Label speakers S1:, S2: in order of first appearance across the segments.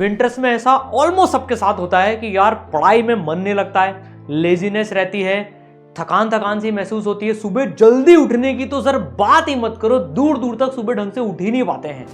S1: Winters में ऐसा almost सबके साथ होता है कि यार पढ़ाई में मन नहीं लगता है, लेजीनेस रहती है, थकान सी महसूस होती है, सुबह जल्दी उठने की तो सर बात ही मत करो, दूर दूर तक सुबह ढंग से उठ ही नहीं पाते हैं।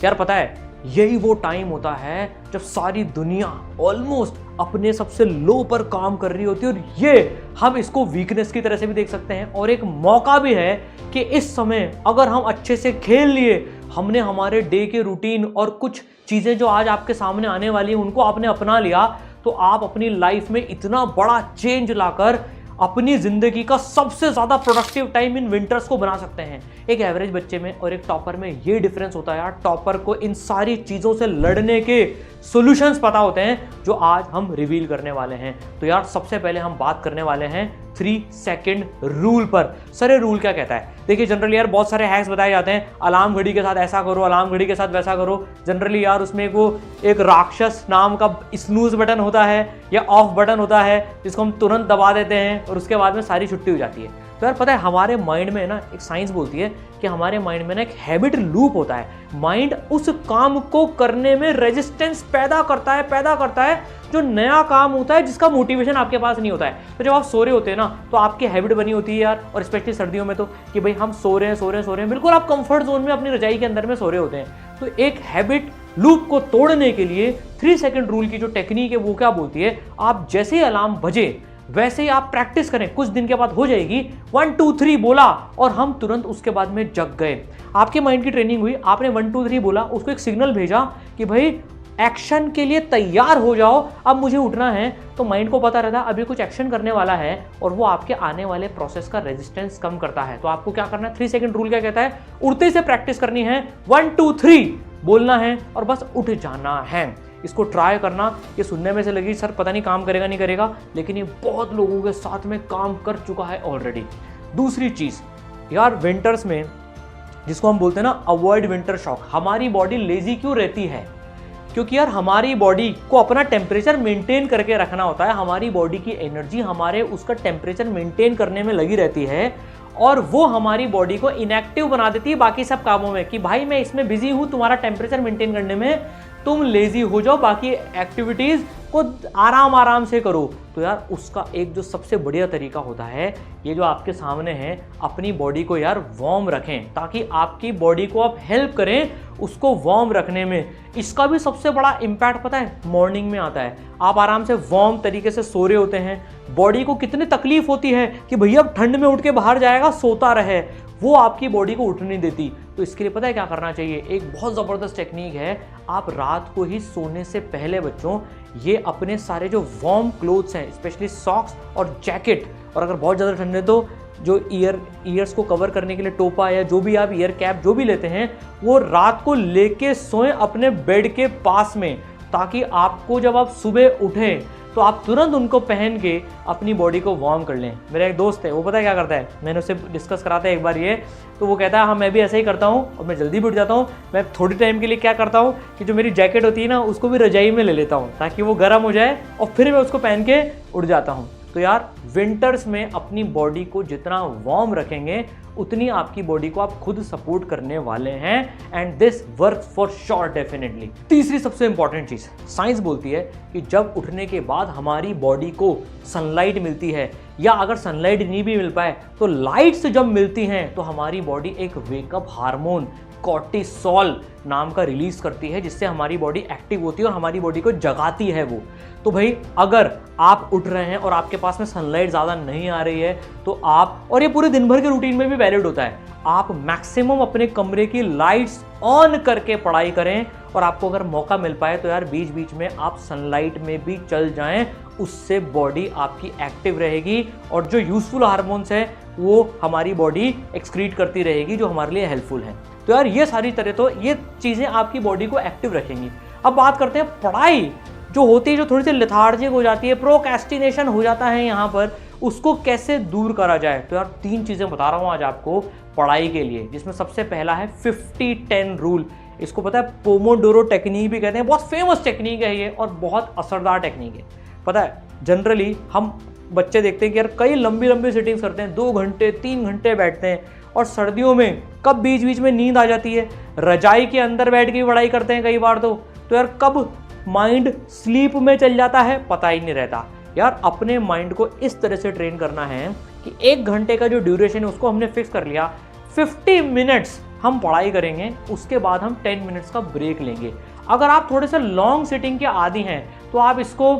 S1: यार पता है यही वो टाइम होता है जब सारी दुनिया ऑलमोस्ट अपने सबसे लो पर काम कर रही होती है, और ये हम इसको वीकनेस की तरह से भी देख सकते हैं और एक मौका भी है कि इस समय अगर हम अच्छे से खेल लिए, हमने हमारे डे के रूटीन और कुछ चीज़ें जो आज आपके सामने आने वाली हैं उनको आपने अपना लिया, तो आप अपनी लाइफ में इतना बड़ा चेंज लाकर अपनी जिंदगी का सबसे ज्यादा प्रोडक्टिव टाइम इन विंटर्स को बना सकते हैं। एक एवरेज बच्चे में और एक टॉपर में ये डिफरेंस होता है यार, टॉपर को इन सारी चीजों से लड़ने के सॉल्यूशंस पता होते हैं जो आज हम रिवील करने वाले हैं। तो यार सबसे पहले हम बात करने वाले हैं 3 सेकंड रूल पर। सर ये रूल क्या कहता है? देखिए जनरली यार बहुत सारे हैक्स बताए जाते हैं, अलार्म घड़ी के साथ ऐसा करो, अलार्म घड़ी के साथ वैसा करो। जनरली यार उसमें वो एक राक्षस नाम का स्नूज बटन होता है या ऑफ बटन होता है जिसको हम तुरंत दबा देते हैं और उसके बाद में सारी छुट्टी हो जाती है। तो यार पता है हमारे माइंड में ना एक साइंस बोलती है कि हमारे माइंड में ना एक हैबिट लूप होता है। माइंड उस काम को करने में रेजिस्टेंस पैदा करता है जो नया काम होता है जिसका मोटिवेशन आपके पास नहीं होता है। तो जब आप सो रहे होते हैं ना तो आपकी हैबिट बनी होती है यार, और स्पेशली सर्दियों में तो कि भाई हम सो रहे हैं, बिल्कुल आप कंफर्ट जोन में अपनी रजाई के अंदर में सो रहे होते हैं। तो एक हैबिट लूप को तोड़ने के लिए 3 सेकंड रूल की जो टेक्निक है वो क्या बोलती है, आप जैसे ही अलार्म बजे वैसे ही आप प्रैक्टिस करें, कुछ दिन के बाद हो जाएगी। 1 2 3 बोला और हम तुरंत उसके बाद में जग गए। आपके माइंड की ट्रेनिंग हुई, आपने 1 2 3 बोला, उसको एक सिग्नल भेजा कि भाई एक्शन के लिए तैयार हो जाओ, अब मुझे उठना है। तो माइंड को पता रहता है अभी कुछ एक्शन करने वाला है और वो आपके आने वाले प्रोसेस का रेजिस्टेंस कम करता है। तो आपको क्या करना है, 3 सेकंड रूल क्या कहता है, उड़ते से प्रैक्टिस करनी है, 1 2 3 बोलना है और बस उठ जाना है। इसको ट्राई करना। ये सुनने में से लगी सर पता नहीं काम करेगा नहीं करेगा, लेकिन ये बहुत लोगों के साथ में काम कर चुका है ऑलरेडी। दूसरी चीज यार विंटर्स में जिसको हम बोलते हैं ना अवॉइड विंटर शॉक, हमारी बॉडी लेजी क्यों रहती है? क्योंकि यार हमारी बॉडी को अपना टेम्परेचर मेंटेन करके रखना होता है। हमारी बॉडी की एनर्जी हमारे उसका टेम्परेचर मेंटेन करने में लगी रहती है और वो हमारी बॉडी को इनएक्टिव बना देती है बाकी सब कामों में कि भाई मैं इसमें बिजी हूं तुम्हारा टेम्परेचर मेंटेन करने में, तुम लेजी हो जाओ, बाकी एक्टिविटीज को आराम से करो। तो यार उसका एक जो सबसे बढ़िया तरीका होता है, ये जो आपके सामने है, अपनी बॉडी को यार वार्म रखें ताकि आपकी बॉडी को आप हेल्प करें उसको वार्म रखने में। इसका भी सबसे बड़ा इम्पैक्ट पता है मॉर्निंग में आता है। आप आराम से वार्म तरीके से सो रहे होते हैं, बॉडी को कितनी तकलीफ होती है कि भैया अब ठंड में उठ के बाहर जाएगा, सोता रहे, वो आपकी बॉडी को उठ नहीं देती। तो इसके लिए पता है क्या करना चाहिए, एक बहुत ज़बरदस्त टेक्निक है। आप रात को ही सोने से पहले बच्चों ये अपने सारे जो वार्म क्लोथ्स हैं, स्पेशली सॉक्स और जैकेट, और अगर बहुत ज़्यादा ठंड है तो जो ईयर्स को कवर करने के लिए टोपा या जो भी आप ईयर कैप जो भी लेते हैं, वो रात को लेके सोएं अपने बेड के पास में, ताकि आपको जब आप सुबह उठें तो आप तुरंत उनको पहन के अपनी बॉडी को वार्म कर लें। मेरा एक दोस्त है, वो पता है क्या करता है, मैंने उससे डिस्कस करा था एक बार ये, तो वो कहता है हाँ मैं भी ऐसा ही करता हूँ और मैं जल्दी भी उठ जाता हूँ। मैं थोड़ी टाइम के लिए क्या करता हूँ कि जो मेरी जैकेट होती है ना उसको भी रजाई में ले लेता हूँ ताकि वो गर्म हो जाए और फिर मैं उसको पहन के उड़ जाता हूँ। तो यार विंटर्स में अपनी बॉडी को जितना वार्म रखेंगे उतनी आपकी बॉडी को आप खुद सपोर्ट करने वाले हैं, and this work for sure definitely. तीसरी सबसे इंपॉर्टेंट चीज, साइंस बोलती है कि जब उठने के बाद हमारी बॉडी को सनलाइट मिलती है, या अगर सनलाइट नहीं भी मिल पाए तो लाइट से जब मिलती हैं तो हमारी बॉडी एक वेकअप हार्मोन कॉर्टिसोल नाम का रिलीज करती है, जिससे हमारी बॉडी एक्टिव होती है और हमारी बॉडी को जगाती है वो। तो भाई अगर आप उठ रहे हैं और आपके पास में सनलाइट ज़्यादा नहीं आ रही है तो आप, और ये पूरे दिन भर के रूटीन में भी वैलिड होता है, आप मैक्सिमम अपने कमरे की लाइट्स ऑन करके पढ़ाई करें, और आपको अगर मौका मिल पाए तो यार बीच बीच में आप सनलाइट में भी चल जाएं, उससे बॉडी आपकी एक्टिव रहेगी और जो यूजफुल हार्मोन्स है वो हमारी बॉडी एक्सक्रीट करती रहेगी जो हमारे लिए हेल्पफुल है। तो यार ये सारी तरह तो ये चीज़ें आपकी बॉडी को एक्टिव रखेंगी। अब बात करते हैं पढ़ाई जो होती है, जो थोड़ी सी लेथार्जिक हो जाती है, प्रोक्रेस्टिनेशन हो जाता है यहाँ पर, उसको कैसे दूर करा जाए। तो यार 3 चीज़ें बता रहा हूँ आज आपको पढ़ाई के लिए, जिसमें सबसे पहला है 50-10 रूल। इसको पता है पोमोडोरो टेक्निक भी कहते हैं, बहुत फेमस टेक्निक है ये और बहुत असरदार टेक्निक है। पता है जनरली हम बच्चे देखते हैं कि यार कई लंबी लंबी सिटिंग्स करते हैं, 2 घंटे 3 घंटे बैठते हैं, और सर्दियों में कब बीच बीच में नींद आ जाती है, रजाई के अंदर बैठ के भी पढ़ाई करते हैं कई बार। तो यार कब माइंड स्लीप में चल जाता है, पता ही नहीं रहता। यार अपने माइंड को इस तरह से ट्रेन करना है कि 1 घंटे का जो ड्यूरेशन है उसको हमने फिक्स कर लिया, 50 मिनट्स हम पढ़ाई करेंगे, उसके बाद हम 10 मिनट्स का ब्रेक लेंगे। अगर आप थोड़े से लॉन्ग सिटिंग के आदी हैं तो आप इसको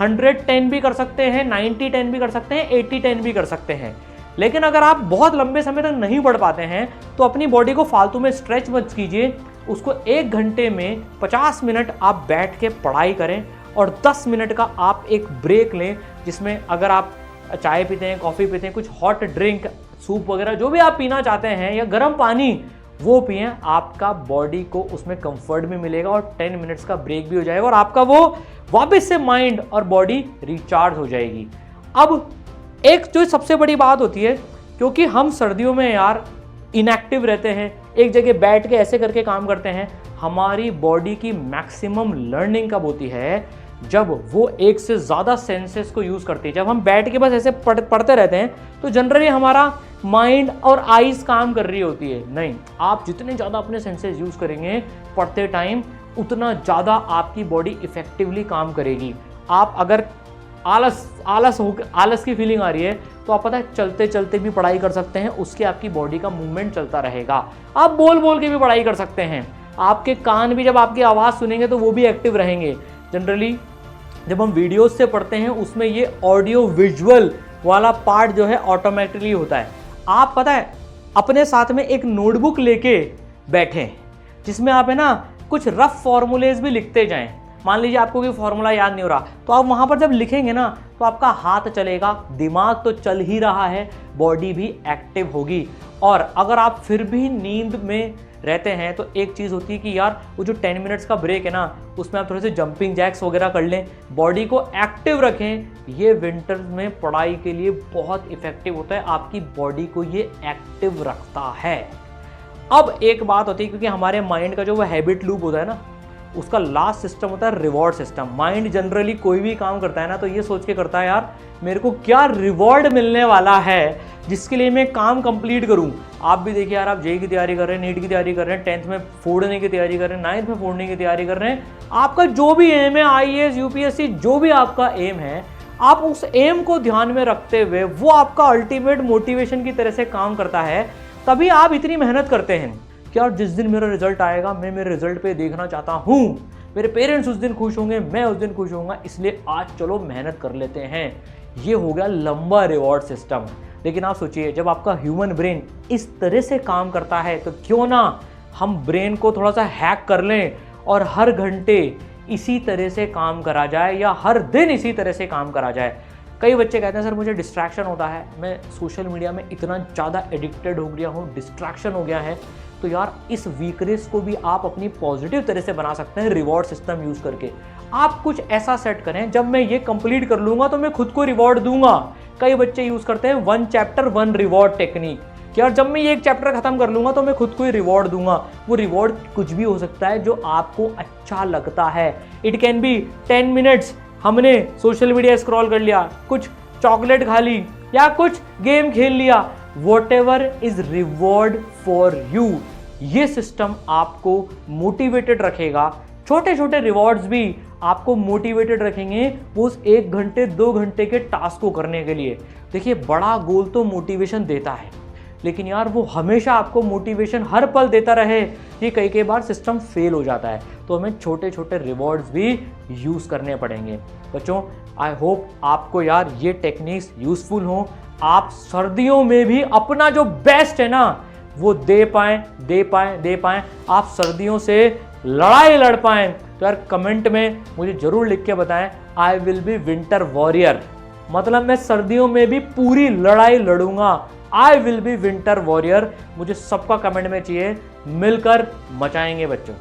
S1: 110 भी कर सकते हैं, 90-10 भी कर सकते हैं, 80-10 भी कर सकते हैं। लेकिन अगर आप बहुत लंबे समय तक नहीं पढ़ पाते हैं तो अपनी बॉडी को फालतू में स्ट्रेच मत कीजिए, उसको 1 घंटे में 50 मिनट आप बैठ के पढ़ाई करें और 10 मिनट का आप एक ब्रेक लें, जिसमें अगर आप चाय पीते हैं, कॉफ़ी पीते हैं, कुछ हॉट ड्रिंक, सूप वगैरह जो भी आप पीना चाहते हैं या गर्म पानी वो पिएं, आपका बॉडी को उसमें कंफर्ट भी मिलेगा और 10 मिनट्स का ब्रेक भी हो जाएगा और आपका वो वापस से माइंड और बॉडी रिचार्ज हो जाएगी। अब एक जो सबसे बड़ी बात होती है, क्योंकि हम सर्दियों में यार इनएक्टिव रहते हैं, एक जगह बैठ के ऐसे करके काम करते हैं, हमारी बॉडी की मैक्सिमम लर्निंग कब होती है? जब वो एक से ज़्यादा सेंसेस को यूज़ करती है। जब हम बैठ के बस ऐसे पढ़ते रहते हैं तो जनरली हमारा माइंड और आईज काम कर रही होती है। नहीं, आप जितने ज़्यादा अपने सेंसेस यूज़ करेंगे पढ़ते टाइम, उतना ज़्यादा आपकी बॉडी इफेक्टिवली काम करेगी। आप अगर आलस की फीलिंग आ रही है तो आप पता है चलते चलते भी पढ़ाई कर सकते हैं, उसके आपकी बॉडी का मूवमेंट चलता रहेगा। आप बोल बोल के भी पढ़ाई कर सकते हैं, आपके कान भी जब आपकी आवाज़ सुनेंगे तो वो भी एक्टिव रहेंगे। जनरली जब हम वीडियोस से पढ़ते हैं उसमें ये ऑडियो विजुअल वाला पार्ट जो है ऑटोमेटिकली होता है। आप पता है अपने साथ में एक नोटबुक लेके बैठें जिसमें आप है ना कुछ रफ फॉर्मूलेज भी लिखते जाएं। मान लीजिए आपको कोई फॉर्मूला याद नहीं हो रहा तो आप वहाँ पर जब लिखेंगे ना तो आपका हाथ चलेगा, दिमाग तो चल ही रहा है, बॉडी भी एक्टिव होगी। और अगर आप फिर भी नींद में रहते हैं तो एक चीज़ होती है कि यार वो जो 10 मिनट्स का ब्रेक है ना उसमें आप थोड़े से जंपिंग जैक्स वगैरह कर लें, बॉडी को एक्टिव रखें। ये विंटर में पढ़ाई के लिए बहुत इफेक्टिव होता है, आपकी बॉडी को ये एक्टिव रखता है। अब एक बात होती है, क्योंकि हमारे माइंड का जो वो हैबिट लूप होता है ना, उसका लास्ट सिस्टम होता है रिवॉर्ड सिस्टम। माइंड जनरली कोई भी काम करता है ना तो ये सोच के करता है यार मेरे को क्या रिवॉर्ड मिलने वाला है जिसके लिए मैं काम कंप्लीट करूं। आप भी देखिए यार, आप जेई की तैयारी कर रहे हैं, नीट की तैयारी कर रहे हैं, 10th में फोड़ने की तैयारी कर रहे हैं, 9th में फोड़ने की तैयारी कर रहे हैं, आपका जो भी एम है, IAS UPSC जो भी आपका एम है, आप उस एम को ध्यान में रखते हुए वो आपका अल्टीमेट मोटिवेशन की तरह से काम करता है। तभी आप इतनी मेहनत करते हैं कि यार जिस दिन मेरा रिजल्ट आएगा मैं मेरे रिजल्ट पे देखना चाहता हूँ, मेरे पेरेंट्स उस दिन खुश होंगे, मैं उस दिन खुश होऊंगा, इसलिए आज चलो मेहनत कर लेते हैं। ये हो गया लंबा रिवॉर्ड सिस्टम। लेकिन आप सोचिए जब आपका ह्यूमन ब्रेन इस तरह से काम करता है तो क्यों ना हम ब्रेन को थोड़ा सा हैक कर लें और हर घंटे इसी तरह से काम करा जाए या हर दिन इसी तरह से काम करा जाए। कई बच्चे कहते हैं सर मुझे डिस्ट्रैक्शन होता है, मैं सोशल मीडिया में इतना ज़्यादा एडिक्टेड हो गया हूँ, डिस्ट्रैक्शन हो गया है। तो यार इस वीकनेस को भी आप अपनी पॉजिटिव तरह से बना सकते हैं रिवॉर्ड सिस्टम यूज़ करके। आप कुछ ऐसा सेट करें जब मैं ये कंप्लीट कर लूँगा तो मैं खुद को रिवॉर्ड दूंगा। कई बच्चे यूज़ करते हैं 1 चैप्टर 1 रिवॉर्ड टेक्निक कि यार जब मैं ये एक चैप्टर खत्म कर लूँगा तो मैं खुद को ही रिवॉर्ड दूंगा। वो रिवॉर्ड कुछ भी हो सकता है जो आपको अच्छा लगता है। इट कैन बी 10 मिनट्स हमने सोशल मीडिया स्क्रॉल कर लिया, कुछ चॉकलेट खा ली या कुछ गेम खेल लिया, whatever is reward for you। ये सिस्टम आपको मोटिवेटेड रखेगा। छोटे छोटे रिवॉर्ड्स भी आपको मोटिवेटेड रखेंगे वो उस 1 घंटे 2 घंटे के टास्क को करने के लिए। देखिए बड़ा गोल तो मोटिवेशन देता है, लेकिन यार वो हमेशा आपको मोटिवेशन हर पल देता रहे, ये कई बार सिस्टम फेल हो जाता है। तो हमें छोटे छोटे रिवॉर्ड्स भी यूज़ करने पड़ेंगे। बच्चों आई होप आपको यार ये टेक्निक्स यूज़फुल हों, आप सर्दियों में भी अपना जो बेस्ट है ना वो दे पाएं, आप सर्दियों से लड़ाई लड़ पाएं। तो यार कमेंट में मुझे जरूर लिख के बताएं I will be winter warrior, मतलब मैं सर्दियों में भी पूरी लड़ाई लड़ूंगा। I will be winter warrior, मुझे सबका कमेंट में चाहिए, मिलकर मचाएंगे बच्चों।